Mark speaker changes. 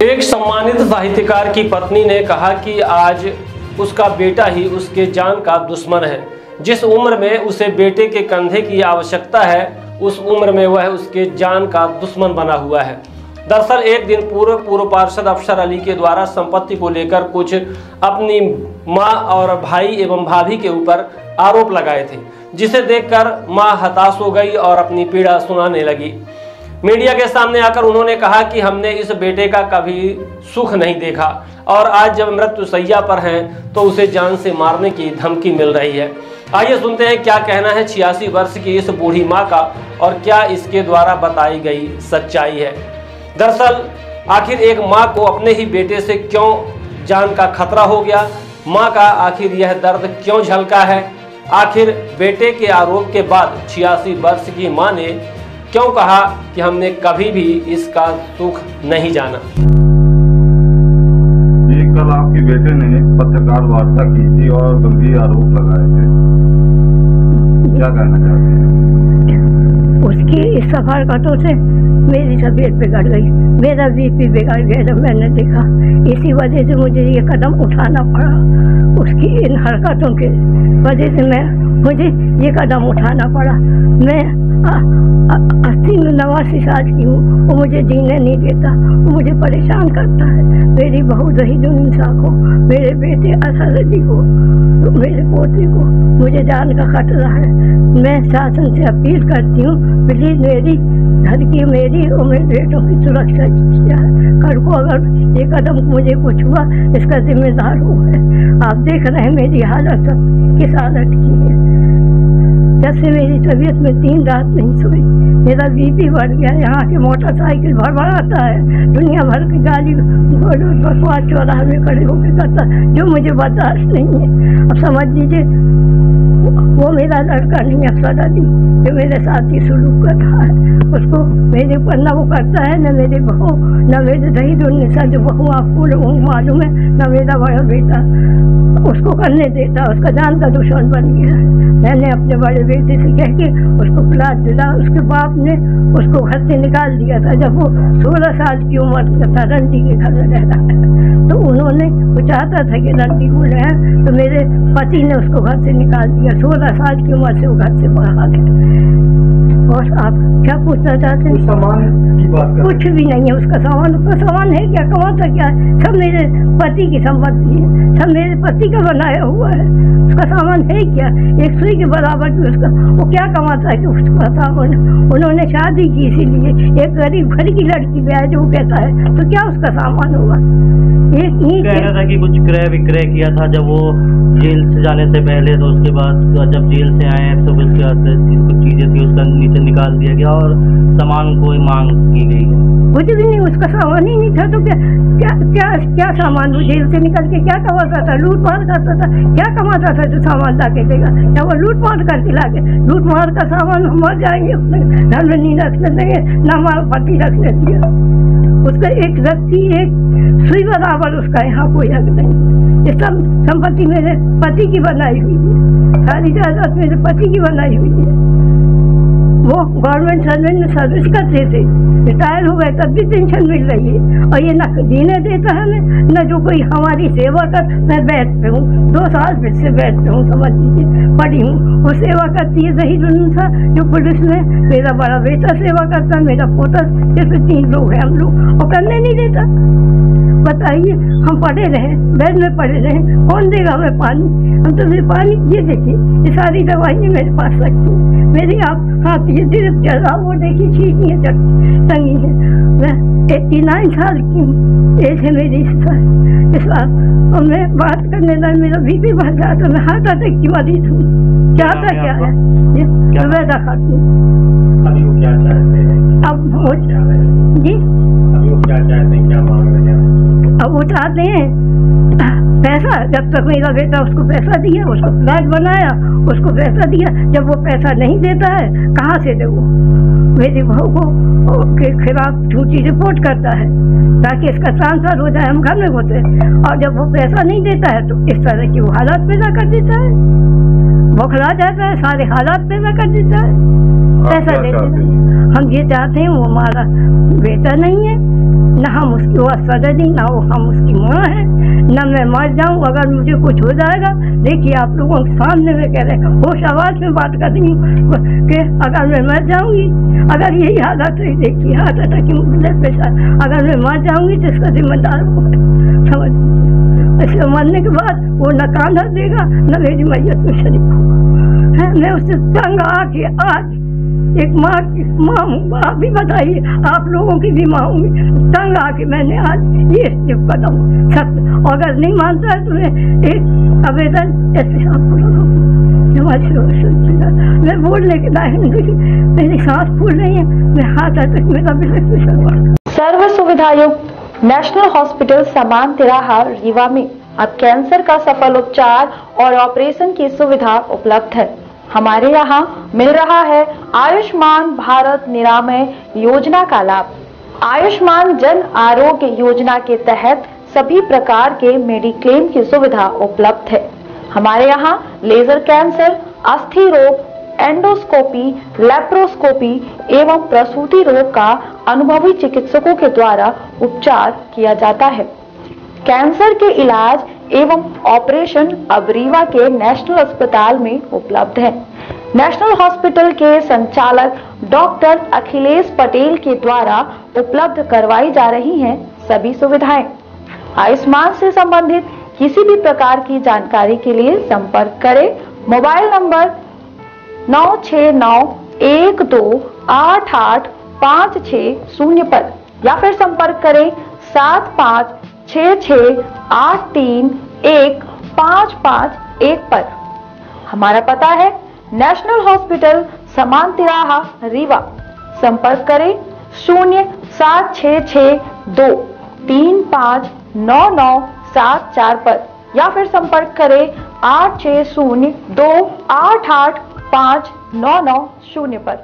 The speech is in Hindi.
Speaker 1: एक सम्मानित साहित्यकार की पत्नी ने कहा कि आज उसका बेटा ही उसके जान का दुश्मन है। जिस उम्र में उसे बेटे के कंधे की आवश्यकता है, उस उम्र में वह उसके जान का दुश्मन बना हुआ है। दरअसल एक दिन पूर्व पार्षद अफसर अली के द्वारा संपत्ति को लेकर कुछ अपनी मां और भाई एवं भाभी के ऊपर आरोप लगाए थे, जिसे देखकर मां हताश हो गई और अपनी पीड़ा सुनाने लगी। मीडिया के सामने आकर उन्होंने कहा कि हमने इस बेटे का कभी सुख नहीं देखा और आज जब मृत्युशैया पर हैं तो उसे जान से मारने की धमकी मिल रही है। आइए सुनते हैं क्या कहना है 86 वर्ष की इस बूढ़ी मां का और क्या इसके द्वारा बताई गई सच्चाई है। दरअसल आखिर एक मां को अपने ही बेटे से क्यों जान का खतरा हो गया, मां का आखिर यह दर्द क्यों झलका है, आखिर बेटे के आरोप के बाद 86 वर्ष की मां ने क्यों कहा कि हमने कभी भी इसका सुख नहीं जाना।
Speaker 2: ये कल आपके बेटे ने पत्रकार वार्ता की थी और गंभीर आरोप लगाए थे, क्या कहना चाहते हैं?
Speaker 3: उसकी इस सफर कटों से मेरी तबीयत बिगड़ गई, मेरा बीपी बिगड़ गया जब मैंने देखा। इसी वजह से मुझे ये कदम उठाना पड़ा, उसकी इन हरकतों के वजह से मुझे ये कदम उठाना पड़ा। मैं 80-89 साल की हूँ, वो मुझे जीने नहीं देता, वो मुझे परेशान करता है। मेरी बहू ज़हीरुन्निसा को, मेरे बेटे असद अली को, मेरे पोते को मुझे जान का खतरा है। मैं शासन से अपील करती हूँ, प्लीज़ मेरी घर की, मेरी और मेरे बेटों की सुरक्षा की जाए। कल को अगर ये कदम मुझे कुछ हुआ, इसका जिम्मेदार वो है। आप देख रहे हैं मेरी हालत सब किस हालत की है। जब से मेरी तबीयत में 3 रात नहीं सोई, मेरा बीपी बढ़ गया। यहाँ के मोटरसाइकिल भड़बड़ाता है, दुनिया भर की गाड़ी बकवास चौराहे में खड़े होकर करता, जो मुझे बर्दाश्त नहीं है। अब समझ लीजिए वो मेरा लड़का नहीं, अफसर अली जो मेरे साथ ही सुलूक कर रहा है, उसको मेरे ऊपर न वो करता है, न मेरे बहू, न मेरे ज़हीरुन्निसा जो बहू आपको लोगों को मालूम है, न मेरा बड़ा बेटा उसको करने देता। उसका जान का दुश्मन बन गया है। मैंने अपने बड़े बेटे से कह के उसको प्लाट दिला, उसके बाप ने उसको घर से निकाल दिया था जब वो 16 साल की उम्र का था। रंडी के घर में रह रहा है तो उन्होंने वो चाहता था कि रंडी को रहे, तो मेरे पति ने उसको घर से निकाल दिया। 16 साल की उम्र से वो घर से बाहर गया। और आप क्या पूछना चाहते हैं?
Speaker 2: सामान की बात कर,
Speaker 3: कुछ भी नहीं है उसका सामान। उसका सामान है क्या, कमाता क्या है? सब मेरे पति की संपत्ति है, सब मेरे पति का बनाया हुआ है। उसका सामान है क्या? एक सुई के बराबर भी उसका, वो क्या कमाता है कि उसका सामान। उन्होंने शादी की इसीलिए, एक गरीब घर की लड़की ब्याह जो कहता है, तो क्या उसका सामान होगा? एक
Speaker 4: कह रहा था कि कुछ क्रय विक्रय किया था जब वो जेल से जाने से पहले, तो उसके बाद जब जेल से आए तो उसके बाद कुछ चीजें थी उसका नीचे निकाल दिया गया और सामान कोई मांग की गई है।
Speaker 3: कुछ भी नहीं, उसका सामान ही नहीं था। तो क्या क्या क्या क्या सामान? वो जेल से निकल के क्या कमाता था? लूट मार करता था। क्या कमाता था जो सामान ला के देगा? क्या वो लूट मार करके ला के? लूट मार का सामान हम मर जाएंगे, घर में नहीं रखने देंगे, ना हमारा पति रखने दिया। उसका एक रत्ती, एक सुई बराबर उसका यहाँ कोई हक नहीं। ये सब संपत्ति मेरे पति की बनाई हुई है, सारी जायदाद मेरे पति की बनाई हुई है। वो गवर्नमेंट सर्वेंट में सर्विस करते थे, रिटायर हो गए तब भी पेंशन मिल रही है। और ये न जीने देता है न जो कोई हमारी सेवा कर। मैं बैठ पे हूँ, 2 साल फिर से बैठ पे हूँ, समझ लीजिए, पड़ी हूँ। वो सेवा करती है ज़हीरुन्निसा जो पुलिस में, मेरा बड़ा बेटा सेवा करता है, मेरा पोता, सिर्फ 3 लोग हैं हम लोग, और करने नहीं देता। बताइए, हम पड़े रहे, बेड में पड़े रहे, कौन देगा हमें पानी? हम तो मेरे पानी, ये देखिए ये सारी दवाइयाँ मेरे पास रखी, मेरी आप हाथ ये ड्रिप चल रहा, वो देखिए छींकियाँ टंगी है। मैं 89 साल की हूँ, एज है मेरी इस बार, और मैं बात करने लगा मेरा बीपी बढ़ रहा था। मैं हार्ट अटैक की मरीज हूँ। चाहता क्या है? ये वैसा खाती हूँ।
Speaker 4: अभी वो क्या चाहते हैं?
Speaker 3: अब वो जी,
Speaker 4: अभी वो क्या चाहते हैं, क्या मांग रहे हैं?
Speaker 3: अब वो चाहते हैं पैसा। जब तक मेरा बेटा उसको पैसा दिया, उसको फ्लैट बनाया, उसको पैसा दिया, जब वो पैसा नहीं देता है, कहाँ से दे? वो मेरी बहू को के खिलाफ झूठी रिपोर्ट करता है ताकि इसका ट्रांसफर हो जाए, हम घर में होते। और जब वो पैसा नहीं देता है तो इस तरह की वो हालात पैदा कर देता है, बौखला जाता है, सारे हालात पैदा कर देता है। पैसा देते हैं। हम ये चाहते हैं, वो हमारा बेटा नहीं है, न हम उसकी वो सदनी, ना वो हम उसकी माँ है, न मैं मर जाऊँ अगर मुझे कुछ हो जाएगा। देखिए आप लोगों के सामने में कह रहे होश आवाज में बात कर रही हूँ कि अगर मैं मर जाऊंगी, अगर यही हालत है, देखिए हार्ट अटैक की ब्लड प्रेशर, अगर मैं मर जाऊंगी तो इसका जिम्मेदार वो है, समझ। इसके मरने के बाद वो न कांधा देगा न मेरी मैयत में शरीक होगा। मैं उससे तंग आके आज एक माँ की माँ हूँ, आप भी बताइए, आप लोगों की भी माँ हूँ, तंग आके मैंने आज ये स्टेप कदम सख्त, अगर नहीं मानता है तो मैं एक आवेदन एसपी साहब को लगाऊँ। मैं बोलने के लायक नहीं, मेरी सांस फूल रही है, मैं हार्ट अटैक मेरा ब्लड प्रेशर बढ़।
Speaker 5: सर्व सुविधायुक्त नेशनल हॉस्पिटल समान तिराहा रीवा में अब कैंसर का सफल उपचार और ऑपरेशन की सुविधा उपलब्ध है। हमारे यहाँ मिल रहा है आयुष्मान भारत निरामय योजना का लाभ। आयुष्मान जन आरोग्य योजना के तहत सभी प्रकार के मेडिक्लेम की सुविधा उपलब्ध है। हमारे यहाँ लेजर कैंसर, अस्थि रोग, एंडोस्कोपी, लेप्रोस्कोपी एवं प्रसूति रोग का अनुभवी चिकित्सकों के द्वारा उपचार किया जाता है। कैंसर के इलाज एवं ऑपरेशन अब रीवा के नेशनल अस्पताल में उपलब्ध है। नेशनल हॉस्पिटल के संचालक डॉक्टर अखिलेश पटेल के द्वारा उपलब्ध करवाई जा रही हैं सभी सुविधाएं। आयुष्मान से संबंधित किसी भी प्रकार की जानकारी के लिए संपर्क करें मोबाइल नंबर 9691288560 पर या फिर संपर्क करें 7566831551 पर। हमारा पता है नेशनल हॉस्पिटल समान तिराहा रीवा। संपर्क करें 07662359974 पर या फिर संपर्क करें 8602885990 पर।